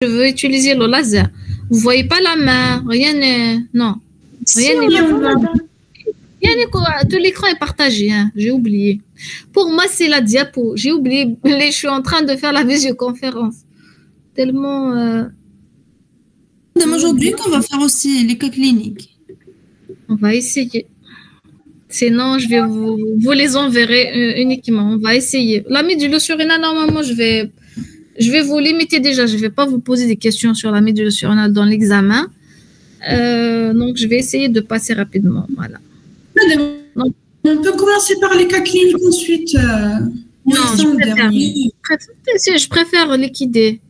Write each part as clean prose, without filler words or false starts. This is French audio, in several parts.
je veux utiliser le laser. Vous voyez pas la main, rien n'est... Non. Rien n'est... Tout l'écran est partagé, hein. J'ai oublié. Pour moi, c'est la diapo. J'ai oublié. Je suis en train de faire la visioconférence. Tellement... Aujourd'hui, on va faire aussi les cas cliniques. On va essayer. Sinon, je vais vous les enverrai uniquement. On va essayer. La médulosurrénale, normalement, je vais vous limiter déjà. Je ne vais pas vous poser des questions sur la médulosurrénale dans l'examen. Donc, je vais essayer de passer rapidement. Voilà. Madame, on peut commencer par les cas cliniques ensuite. Non, je préfère liquider.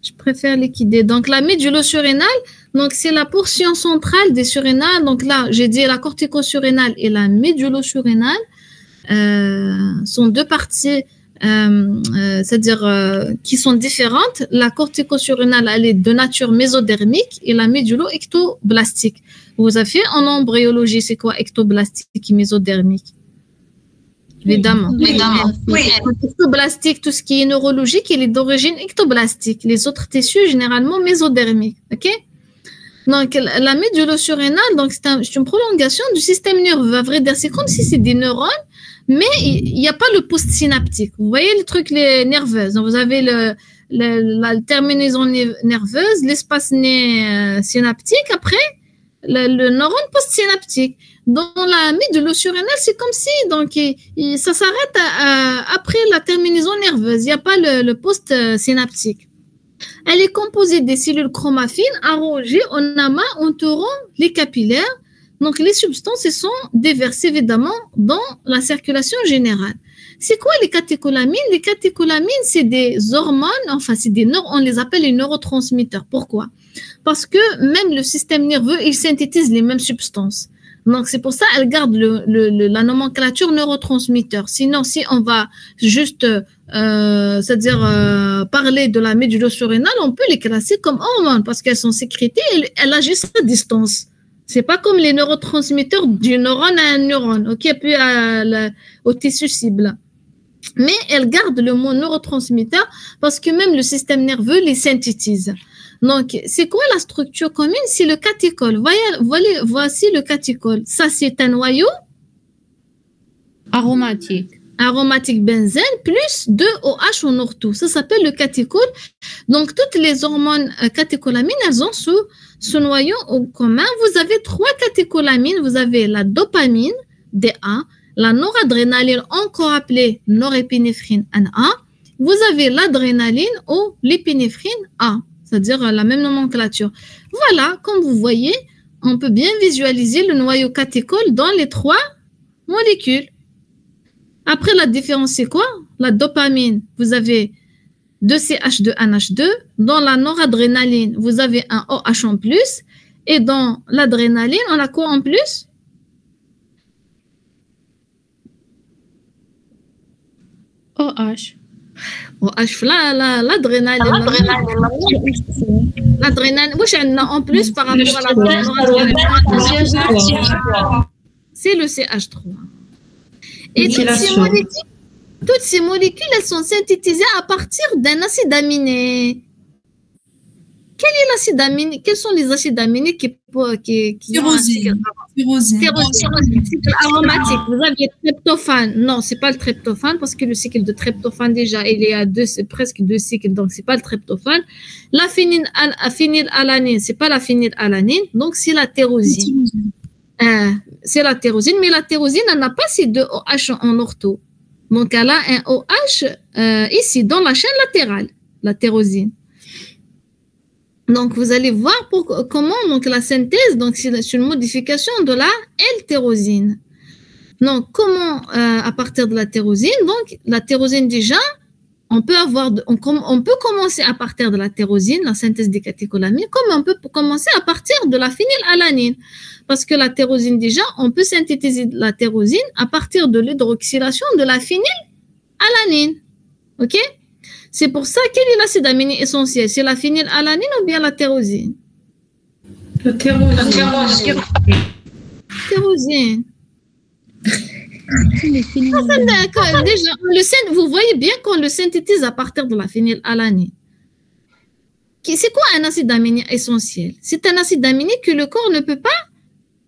Je préfère liquider. Donc, la médulosurrénale, donc c'est la portion centrale des surrénales. Donc là, j'ai dit la corticosurrénale et la médulosurrénale sont deux parties, c'est-à-dire qui sont différentes. La corticosurrénale, elle est de nature mésodermique et la médulo-ectoblastique. Vous avez fait en embryologie, c'est quoi ectoblastique et mésodermique? Évidemment. Oui. Ectoblastique, tout ce qui est neurologique, il est d'origine ectoblastique. Les autres tissus, généralement, mésodermiques. OK? Donc, la médulosurrénale, donc, c'est une prolongation du système nerveux. À vrai dire, c'est comme si c'est des neurones, mais il n'y a pas le post-synaptique. Vous voyez le truc, les nerveuses. Donc, vous avez la terminaison nerveuse, l'espace synaptique, après, le neurone post-synaptique. Dans la médulosurrénale, c'est comme si donc ça s'arrête après la terminaison nerveuse. Il n'y a pas le post-synaptique. Elle est composée des cellules chromaffines arrangées en amas entourant les capillaires. Donc, les substances sont déversées évidemment dans la circulation générale. C'est quoi les catécholamines? Les catécholamines, c'est des hormones, enfin, on les appelle les neurotransmetteurs. Pourquoi? Parce que même le système nerveux, il synthétise les mêmes substances. Donc, c'est pour ça qu'elle garde la nomenclature neurotransmetteur. Sinon, si on va juste, c'est-à-dire parler de la médulosurrénale, on peut les classer comme hormones parce qu'elles sont sécrétées et elles agissent à distance. C'est pas comme les neurotransmetteurs du neurone à un neurone, ok, puis au tissu cible. Mais elle garde le mot neurotransmetteur parce que même le système nerveux les synthétise. Donc, c'est quoi la structure commune? C'est le catéchole. Voici le catéchole. Ça, c'est un noyau aromatique benzène plus 2 OH en ortho. Ça s'appelle le catéchole. Donc, toutes les hormones catécholamines, elles ont ce noyau en commun. Vous avez 3 catécholamines. Vous avez la dopamine, DA, la noradrénaline, encore appelée norépinéphrine, NA. Vous avez l'adrénaline ou l'épinéphrine, A. C'est-à-dire la même nomenclature. Voilà, comme vous voyez, on peut bien visualiser le noyau catéchole dans les 3 molécules. Après, la différence, c'est quoi? La dopamine, vous avez 2CH2NH2. Dans la noradrénaline, vous avez un OH en plus. Et dans l'adrénaline, on a quoi en plus? OH. L'adrénaline. L'adrénaline, en plus par rapport à l'adrénaline. C'est le CH3. Et toutes ces molécules, elles sont synthétisées à partir d'un acide aminé. Quel est l'acide aminé? Quels sont les acides aminés qui Tyrosine. Aromatique. Vous aviez tryptophane. Non, c'est pas le tryptophane parce que le cycle de tryptophane déjà, il est à presque 2 cycles, donc c'est pas le tryptophane. La phénylalanine, c'est pas la phénylalanine, donc c'est la tyrosine. C'est la tyrosine, mais la tyrosine, elle n'a pas ces 2 OH en ortho. Donc, elle a un OH ici, dans la chaîne latérale, la tyrosine. Donc, vous allez voir comment donc, la synthèse, donc c'est une modification de la L-tyrosine. Donc, comment à partir de la tyrosine? Donc, la tyrosine déjà, on peut commencer à partir de la tyrosine, la synthèse des catécholamines, comme on peut commencer à partir de la phénylalanine. Parce que la tyrosine déjà, on peut synthétiser la tyrosine à partir de l'hydroxylation de la phénylalanine. OK? C'est pour ça, quel est l'acide aminé essentiel? C'est la phénylalanine ou bien la tyrosine? La tyrosine. Tyrosine. Déjà, vous voyez bien qu'on le synthétise à partir de la phénylalanine. C'est quoi un acide aminé essentiel? C'est un acide aminé que le corps ne peut pas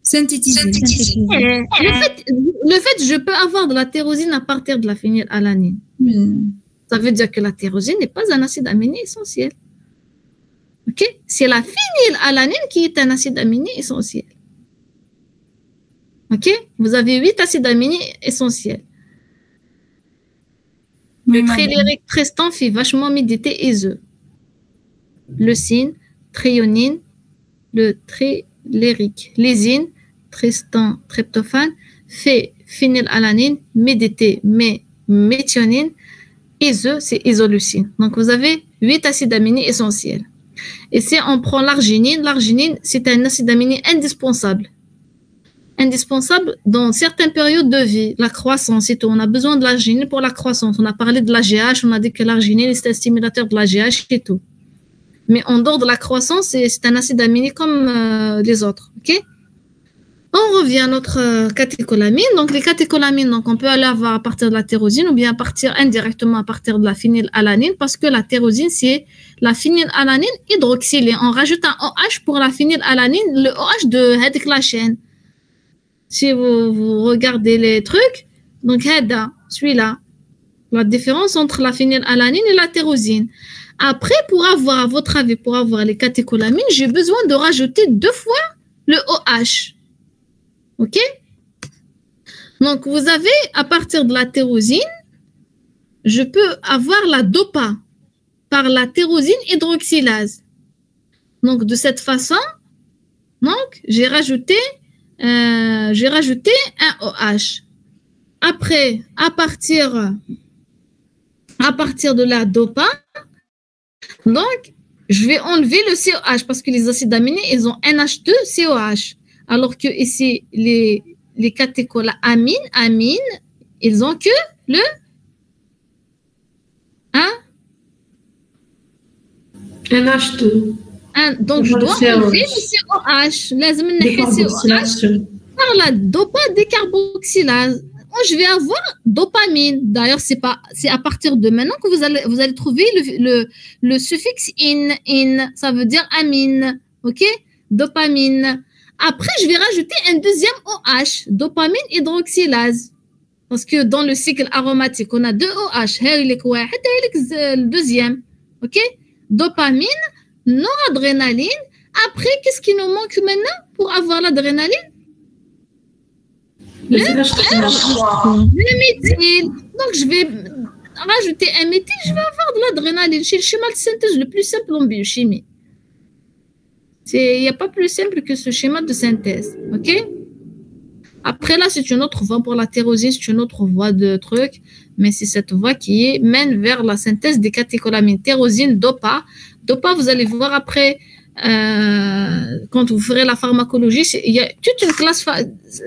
synthétiser. Le fait, je peux avoir de la tyrosine à partir de la phénylalanine. Ça veut dire que la tyrosine n'est pas un acide aminé essentiel. Ok? C'est la phénylalanine qui est un acide aminé essentiel. Ok? Vous avez 8 acides aminés essentiels. Le trilérique tristan fait vachement méditer et œufs. Leucine, thréonine, le trilérique, lysine, tristan, tryptophane, fait phénylalanine, médité, méthionine, ise, c'est isoleucine. Donc, vous avez 8 acides aminés essentiels. Et si on prend l'arginine, c'est un acide aminé indispensable. Indispensable dans certaines périodes de vie, la croissance et tout. On a besoin de l'arginine pour la croissance. On a parlé de l'AGH, on a dit que l'arginine c'est un stimulateur de l'AGH et tout. Mais en dehors de la croissance, c'est un acide aminé comme les autres. Ok? On revient à notre catécholamine. Donc, les catécholamines, donc, on peut aller avoir à partir de la tyrosine ou bien partir indirectement à partir de la phénylalanine parce que la tyrosine, c'est la phénylalanine hydroxylée. On rajoute un OH pour la phénylalanine, le OH de la chaîne. Si vous regardez les trucs, donc, celui-là, la différence entre la phénylalanine et la tyrosine. Après, pour avoir, à votre avis, pour avoir les catécholamines, j'ai besoin de rajouter 2 fois le OH. OK? Donc, vous avez, à partir de la tyrosine, je peux avoir la dopa par la tyrosine hydroxylase. Donc, de cette façon, donc, j'ai rajouté un OH. Après, à partir de la dopa, donc, je vais enlever le COH parce que les acides aminés, ils ont NH2COH. Alors que ici, les catécholamines, ils ont que le NH2. Donc, je dois enlever le COH. COH par la dopa décarboxylase. Je vais avoir dopamine. D'ailleurs, c'est à partir de maintenant que vous allez trouver le suffixe in. Ça veut dire amine. OK? Dopamine. Après, je vais rajouter un deuxième OH, dopamine hydroxylase. Parce que dans le cycle aromatique, on a 2 OH. Le deuxième. OK? Dopamine, noradrénaline. Après, qu'est-ce qui nous manque maintenant pour avoir l'adrénaline? Le méthyle. Donc, je vais rajouter un méthyle, je vais avoir de l'adrénaline. C'est le schéma de synthèse le plus simple en biochimie. Il n'y a pas plus simple que ce schéma de synthèse. OK? Après, là, c'est une autre voie pour la tyrosine, c'est une autre voie de truc, mais c'est cette voie qui mène vers la synthèse des catécholamines. Tyrosine, dopa. Dopa, vous allez voir après, quand vous ferez la pharmacologie, il y a toute une classe.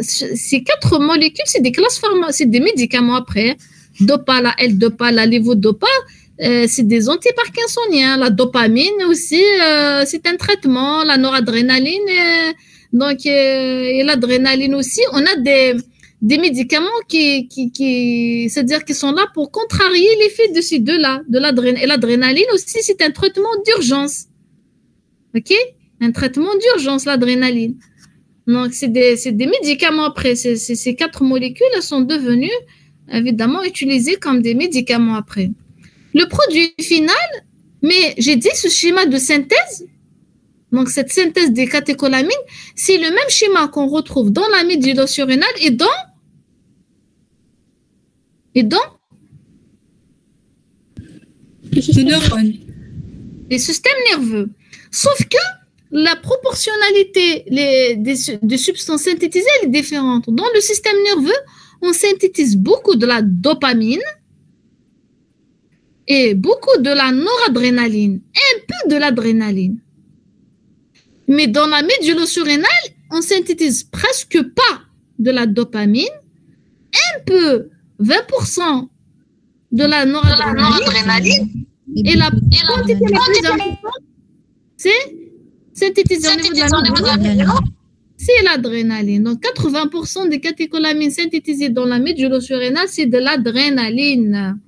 Ces 4 molécules, c'est des classes c'est des médicaments après. Dopa, la L-dopa, la lévodopa, c'est des antiparkinsoniens. La dopamine aussi, c'est un traitement. La noradrénaline, et l'adrénaline aussi. On a des médicaments c'est-à-dire qu'ils sont là pour contrarier l'effet de ces deux-là, de l'adrénaline. Et l'adrénaline aussi, c'est un traitement d'urgence. OK? Un traitement d'urgence, l'adrénaline. Donc, c'est des médicaments après. Ces 4 molécules elles sont devenues, évidemment, utilisées comme des médicaments après. Le produit final, mais j'ai dit ce schéma de synthèse, donc cette synthèse des catécholamines, c'est le même schéma qu'on retrouve dans la médulla-surrénale et dans les neurones. Les systèmes nerveux. Sauf que la proportionnalité des substances synthétisées elle est différente. Dans le système nerveux, on synthétise beaucoup de la dopamine et beaucoup de la noradrénaline, un peu de l'adrénaline. Mais dans la médulla-surrénale, on synthétise presque pas de la dopamine, un peu, 20% de la noradrénaline, et la quantité la plus importante, c'est synthétisée au niveau de la médulla, c'est l'adrénaline. Donc, 80% des catécholamines synthétisées dans la médulla-surrénale, c'est de l'adrénaline.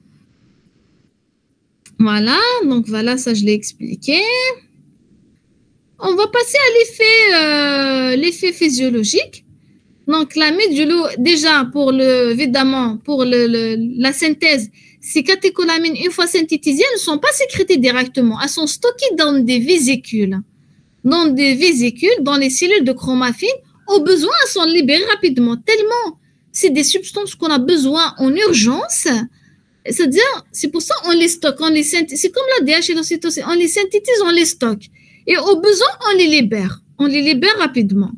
Voilà, donc voilà, ça je l'ai expliqué. On va passer à l'effet physiologique. Donc, la médulo, déjà, évidemment, pour la synthèse, ces catécholamines, une fois synthétisées, elles ne sont pas sécrétées directement. Elles sont stockées dans des vésicules. Dans les cellules de chromaffine. Au besoin, elles sont libérées rapidement. Tellement, c'est des substances qu'on a besoin en urgence. C'est-à-dire, c'est pour ça qu'on les stocke, c'est comme la DH et l'ocytocine, on les synthétise, on les stocke. Et au besoin, on les libère rapidement.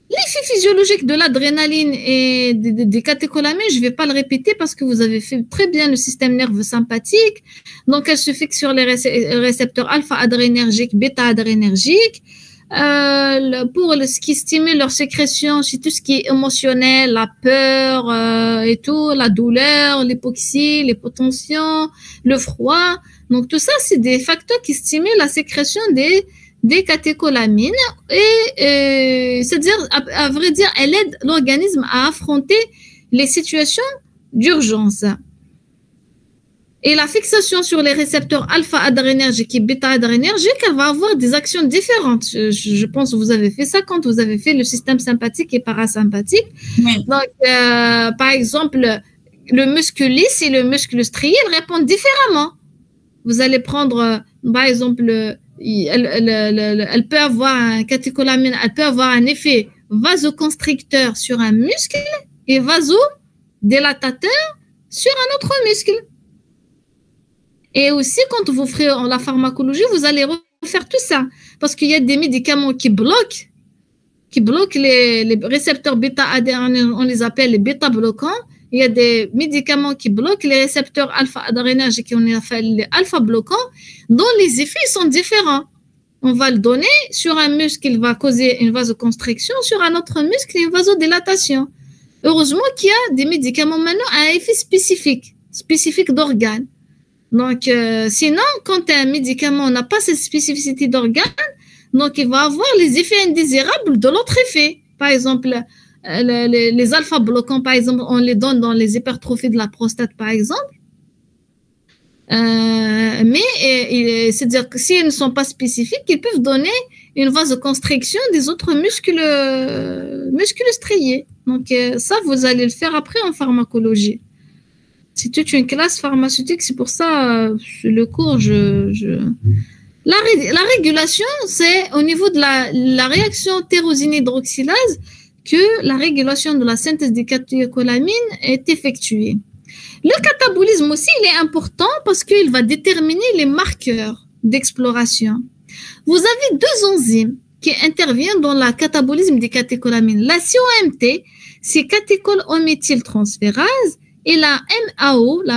L'effet physiologique de l'adrénaline et des catécholamines, je ne vais pas le répéter parce que vous avez fait très bien le système nerveux sympathique. Donc, elle se fixe sur les récepteurs alpha-adrénergiques, bêta-adrénergiques. Pour ce qui stimule leur sécrétion, c'est tout ce qui est émotionnel, la peur et tout, la douleur, l'hypoxie, l'hypotension, le froid. Donc, tout ça, c'est des facteurs qui stimulent la sécrétion des catécholamines et c'est-à-dire, à vrai dire, elle aide l'organisme à affronter les situations d'urgence. Et la fixation sur les récepteurs alpha-adrénergiques et bêta-adrénergiques, elle va avoir des actions différentes. Je pense que vous avez fait ça quand vous avez fait le système sympathique et parasympathique. Oui. Donc, par exemple, le muscle lisse et le muscle strié, ils répondent différemment. Vous allez prendre, par exemple, elle peut avoir un catécholamine, elle peut avoir un effet vasoconstricteur sur un muscle et vasodilatateur sur un autre muscle. Et aussi, quand vous ferez la pharmacologie, vous allez refaire tout ça. Parce qu'il y a des médicaments qui bloquent les récepteurs bêta-adrénergiques, on les appelle les bêta-bloquants. Il y a des médicaments qui bloquent les récepteurs alpha-adrénergiques, on les appelle les alpha-bloquants, dont les effets sont différents. On va le donner sur un muscle, il va causer une vasoconstriction, sur un autre muscle, une vasodilatation. Heureusement qu'il y a des médicaments maintenant à effet spécifique d'organes. Donc, sinon, quand un médicament n'a pas cette spécificité d'organe, donc il va avoir les effets indésirables de l'autre effet. Par exemple, les alpha-bloquants, par exemple, on les donne dans les hypertrophies de la prostate, par exemple. Mais c'est-à-dire que s'ils ne sont pas spécifiques, ils peuvent donner une vasoconstriction des autres muscles striés. Donc, ça, vous allez le faire après en pharmacologie. C'est toute une classe pharmaceutique, c'est pour ça le cours, La régulation, c'est au niveau de la réaction tyrosine hydroxylase que la régulation de la synthèse des catécholamines est effectuée. Le catabolisme aussi, il est important parce qu'il va déterminer les marqueurs d'exploration. Vous avez deux enzymes qui interviennent dans le catabolisme des catécholamines. La COMT, c'est catécholamine-transférase, et la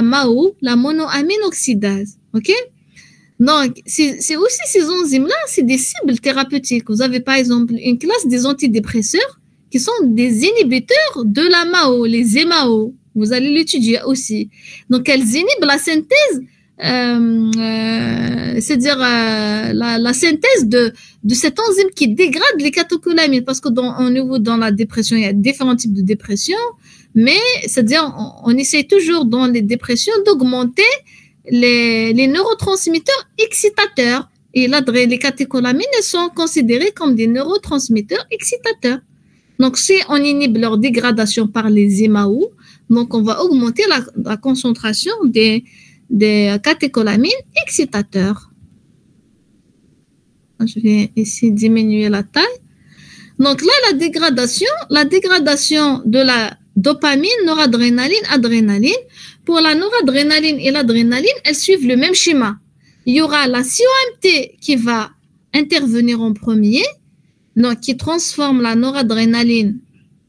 MAO, la monoamine oxydase. OK? Donc, c'est aussi ces enzymes-là, c'est des cibles thérapeutiques. Vous avez par exemple une classe des antidépresseurs qui sont des inhibiteurs de la MAO, les MAO. Vous allez l'étudier aussi. Donc, elles inhibent la synthèse, c'est-à-dire la synthèse de cette enzyme qui dégrade les catécholamines. Parce que dans la dépression, il y a différents types de dépression. Mais, c'est-à-dire, on essaie toujours dans les dépressions d'augmenter les neurotransmetteurs excitateurs. Et là, les catécholamines sont considérées comme des neurotransmetteurs excitateurs. Donc, si on inhibe leur dégradation par les MAO, donc on va augmenter la concentration des catécholamines excitateurs. Je vais essayer de diminuer la taille. Donc là, la dégradation de la dopamine, noradrénaline, adrénaline. Pour la noradrénaline et l'adrénaline, elles suivent le même schéma. Il y aura la COMT qui va intervenir en premier, donc qui transforme la noradrénaline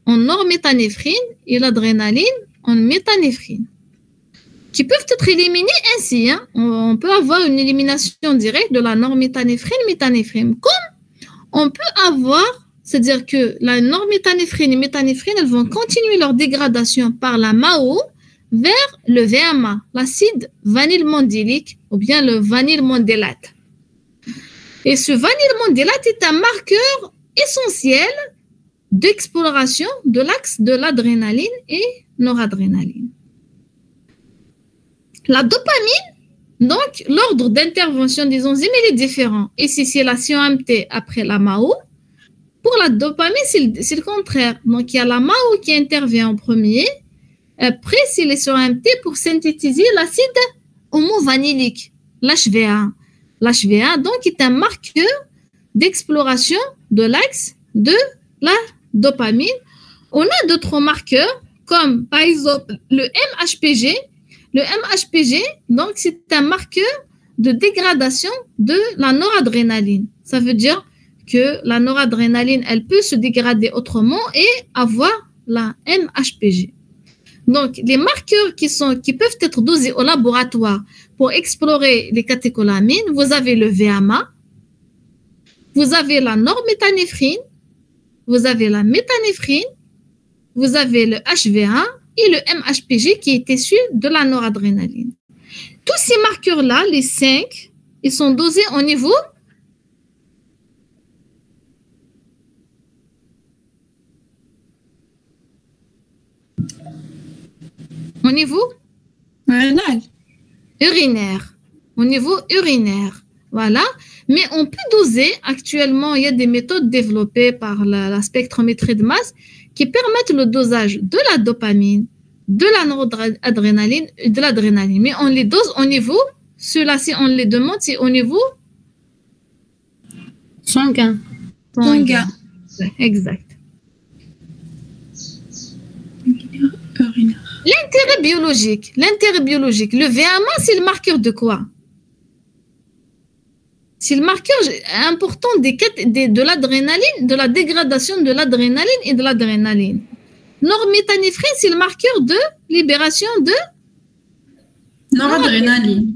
en norméthanéphrine et l'adrénaline en méthanéphrine, qui peuvent être éliminées ainsi. Hein. On peut avoir une élimination directe de la norméthanéphrine, méthanéphrine, comme on peut avoir, c'est-à-dire que la norméthanéphrine et méthanéphrine, elles vont continuer leur dégradation par la MAO vers le VMA, l'acide vanylmondylique ou bien le vanylmondylate. Et ce vanylmondylate est un marqueur essentiel d'exploration de l'axe de l'adrénaline et noradrénaline. La dopamine, Donc, l'ordre d'intervention des enzymes, il est différent. Ici, c'est la COMT après la MAO. Pour la dopamine, c'est le contraire. Donc, il y a la MAO qui intervient en premier. Après, c'est les COMT pour synthétiser l'acide homovanillique, l'HVA. L'HVA, donc, est un marqueur d'exploration de l'axe de la dopamine. On a d'autres marqueurs, comme par exemple le MHPG. Le MHPG, donc, c'est un marqueur de dégradation de la noradrénaline. Ça veut dire que la noradrénaline, elle peut se dégrader autrement et avoir la MHPG. Donc, les marqueurs qui peuvent être dosés au laboratoire pour explorer les catécholamines, vous avez le VMA, vous avez la norméthanéphrine, vous avez la méthanéphrine, vous avez le HVA et le MHPG qui est issu de la noradrénaline. Tous ces marqueurs-là, les 5, ils sont dosés au niveau urinaire. Au niveau urinaire. Voilà. Mais on peut doser, actuellement, il y a des méthodes développées par la spectrométrie de masse qui permettent le dosage de la dopamine, de la noradrénaline et de l'adrénaline. Mais on les dose au niveau, ceux-là, si on les demande, c'est au niveau sanguin. Exact. L'intérêt biologique, le VMA, c'est le marqueur de quoi? C'est le marqueur important de l'adrénaline, de la dégradation de l'adrénaline et de l'adrénaline. Norméthanéphrine, c'est le marqueur de libération de noradrénaline.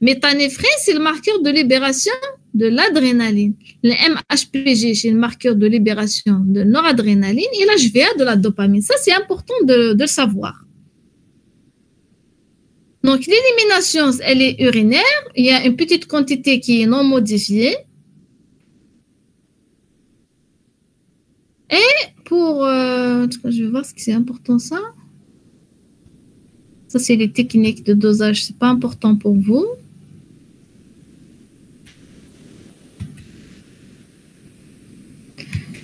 Méthanéphrine, c'est le marqueur de libération de l'adrénaline. Le MHPG, c'est le marqueur de libération de noradrénaline et l'HVA de la dopamine. Ça, c'est important de le savoir. Donc, l'élimination, elle est urinaire. Il y a une petite quantité qui est non modifiée. Et pour... je vais voir ce que c'est important, ça. Ça, c'est les techniques de dosage. Ce n'est pas important pour vous.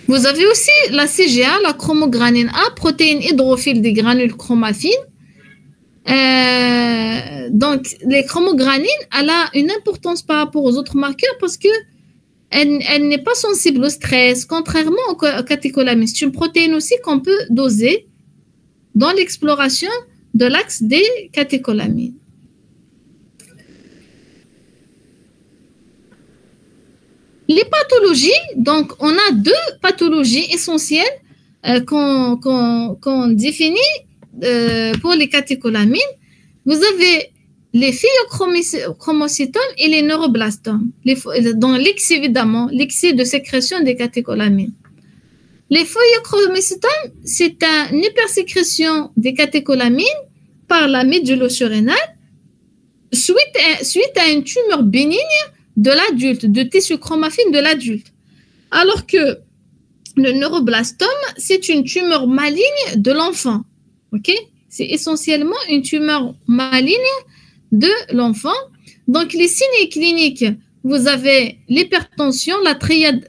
Vous avez aussi la CGA, la chromogranine A, protéine hydrophile des granules chromaffines. Donc, les chromogranines, elle a une importance par rapport aux autres marqueurs parce que elle n'est pas sensible au stress, contrairement aux catécholamines. C'est une protéine aussi qu'on peut doser dans l'exploration de l'axe des catécholamines. Les pathologies, donc on a 2 pathologies essentielles qu'on définit pour les catécholamines. Vous avez les phéochromocytomes et les neuroblastomes. Dans l'excès, évidemment, l'excès de sécrétion des catécholamines. Les phéochromocytomes, c'est une hypersécrétion des catécholamines par la médulo-surrénale suite à une tumeur bénigne de l'adulte, de tissu chromaffine de l'adulte. Alors que le neuroblastome, c'est une tumeur maligne de l'enfant. OK? C'est essentiellement une tumeur maligne de l'enfant. Donc, les signes cliniques, vous avez l'hypertension, la triade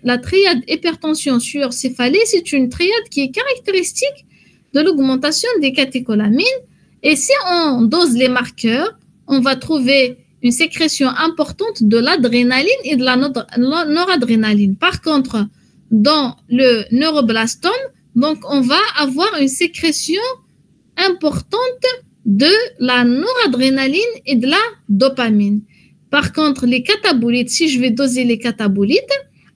hypertension sur céphalée, c'est une triade qui est caractéristique de l'augmentation des catécholamines. Et si on dose les marqueurs, on va trouver une sécrétion importante de l'adrénaline et de la noradrénaline. Par contre, dans le neuroblastome, donc on va avoir une sécrétion importante de la noradrénaline et de la dopamine. Par contre, les catabolites, si je vais doser les catabolites,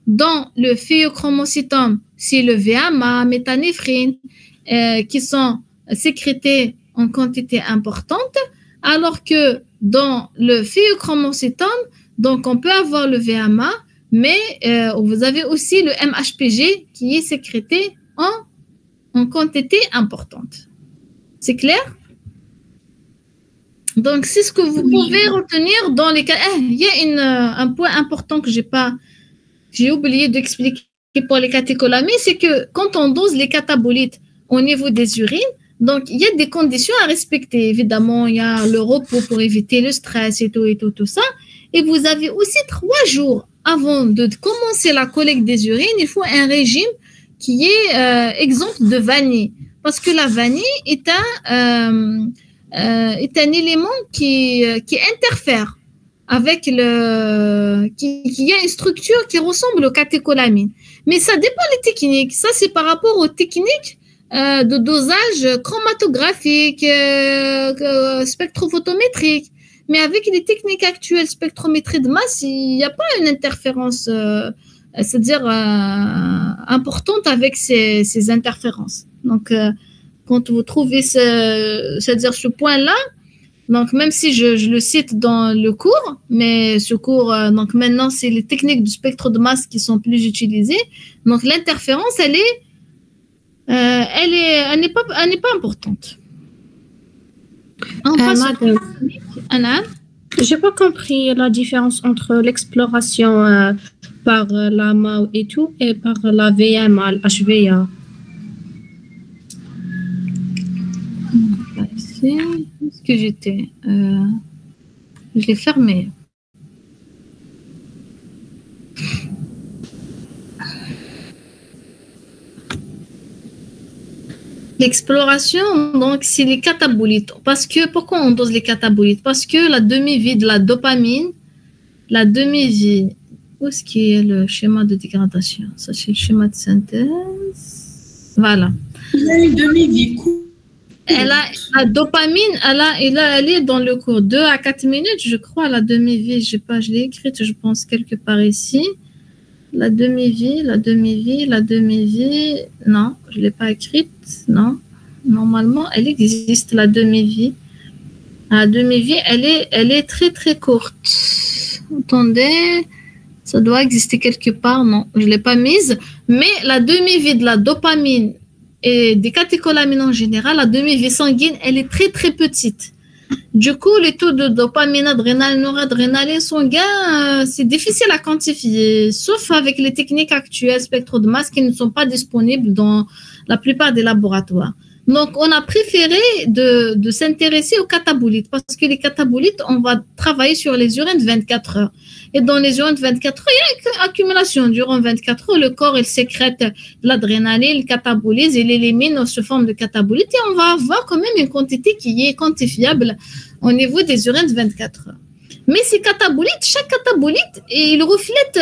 dans le phéochromocytome, c'est le VMA, méthanéphrine, qui sont sécrétés en quantité importante, alors que dans le phéochromocytome, donc on peut avoir le VMA, mais vous avez aussi le MHPG qui est sécrété en quantité importante. C'est clair? Donc, c'est ce que vous pouvez retenir dans les cas. Il y a un point important que j'ai oublié d'expliquer pour les catécholamines, c'est que quand on dose les catabolites au niveau des urines, Donc, il y a des conditions à respecter. Évidemment, il y a le repos pour éviter le stress et tout ça. Et vous avez aussi 3 jours avant de commencer la collecte des urines, il faut un régime qui est exempt de vanille. Parce que la vanille est un élément qui interfère avec qui a une structure qui ressemble aux catécholamines. Mais ça dépend des techniques. Ça, c'est par rapport aux techniques de dosage chromatographique, spectrophotométrique. Mais avec les techniques actuelles, spectrométrie de masse, il n'y a pas une interférence, c'est-à-dire importante avec ces interférences. Donc, quand vous trouvez c'est-à-dire ce point-là, donc même si je le cite dans le cours, mais ce cours, donc maintenant, c'est les techniques du spectre de masse qui sont plus utilisées. Donc, l'interférence, elle n'est pas importante. Madame, j'ai pas compris la différence entre l'exploration par la MAO et tout et par la VMA, HVA. Ici, est-ce que j'étais je l'ai fermé. L'exploration, donc, c'est les catabolites. Pourquoi on dose les catabolites? Parce que la demi-vie de la dopamine, la demi-vie, où est-ce qu'il y a le schéma de dégradation? Ça, c'est le schéma de synthèse. Voilà. Il y a une demi-vie. La dopamine, elle est dans le cours 2 à 4 minutes, je crois, la demi-vie. Je l'ai écrite, je pense, quelque part ici. La demi-vie, non, je ne l'ai pas écrite, non. Normalement, elle existe, la demi-vie. La demi-vie, elle est très, très courte. Attendez, ça doit exister quelque part, non, je ne l'ai pas mise. Mais la demi-vie de la dopamine et des catécholamines en général, la demi-vie sanguine, elle est très, très petite. Du coup, les taux de dopamine, adrénaline, noradrénaline sanguin, c'est difficile à quantifier, sauf avec les techniques actuelles, spectre de masse, qui ne sont pas disponibles dans la plupart des laboratoires. Donc, on a préféré de s'intéresser aux catabolites, parce que les catabolites, on va travailler sur les urines de 24 heures. Et dans les urines de 24 heures, il y a une accumulation. Durant 24 heures, le corps, il sécrète de l'adrénaline, il catabolise, il élimine sous forme de catabolites, et on va avoir quand même une quantité qui est quantifiable au niveau des urines de 24 heures. Mais ces catabolites, chaque catabolite, il reflète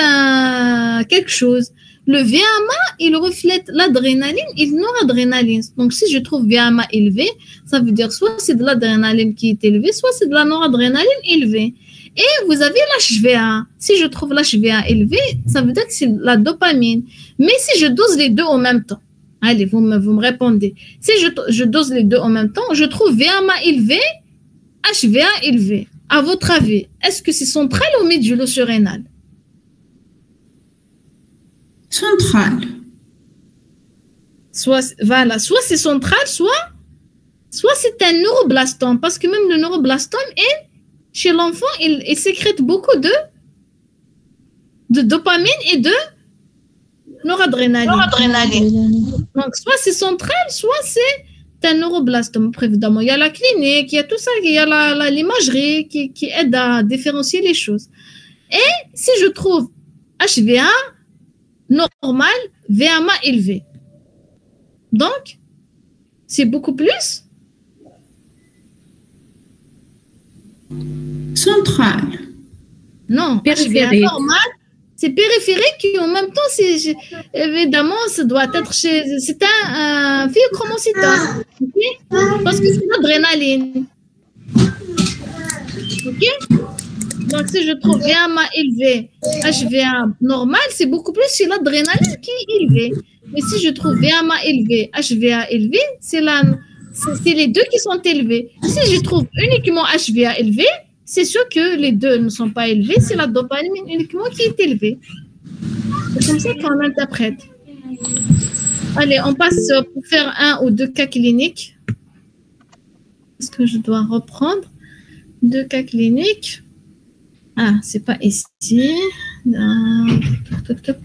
quelque chose. Le VMA, il reflète l'adrénaline et le noradrénaline. Donc, si je trouve VMA élevé, ça veut dire soit c'est de l'adrénaline qui est élevée, soit c'est de la noradrénaline élevée. Et vous avez l'HVA. Si je trouve l'HVA élevé, ça veut dire que c'est la dopamine. Mais si je dose les deux en même temps, allez, vous me répondez. Si je dose les deux en même temps, je trouve VMA élevé, HVA élevé. À votre avis, est-ce que c'est central ou médulo-surrénal? Central. Soit c'est central, soit c'est un neuroblastome. Parce que même le neuroblastome, chez l'enfant, il sécrète beaucoup de dopamine et de noradrénaline. Donc, soit c'est central, soit c'est un neuroblastome. Après, évidemment, il y a la clinique, il y a tout ça, il y a l'imagerie qui aide à différencier les choses. Et si je trouve HVA normal, VMA élevé. Donc, c'est beaucoup plus central. Non, périphérique. Normal, c'est périphérique et en même temps, évidemment, ça doit être c'est un phéochromocytose. Okay? Parce que c'est l'adrénaline. Ok? Donc, si je trouve VMA élevé, HVA normal, c'est beaucoup plus sur l'adrénaline qui est élevée. Mais si je trouve VMA élevé, HVA élevé, c'est les deux qui sont élevés. Si je trouve uniquement HVA élevé, c'est sûr que les deux ne sont pas élevés, c'est la dopamine uniquement qui est élevée. C'est comme ça qu'on interprète. Allez, on passe pour faire 1 ou 2 cas cliniques. Est-ce que je dois reprendre 2 cas cliniques? Ah, c'est pas ici. Toc, toc, toc.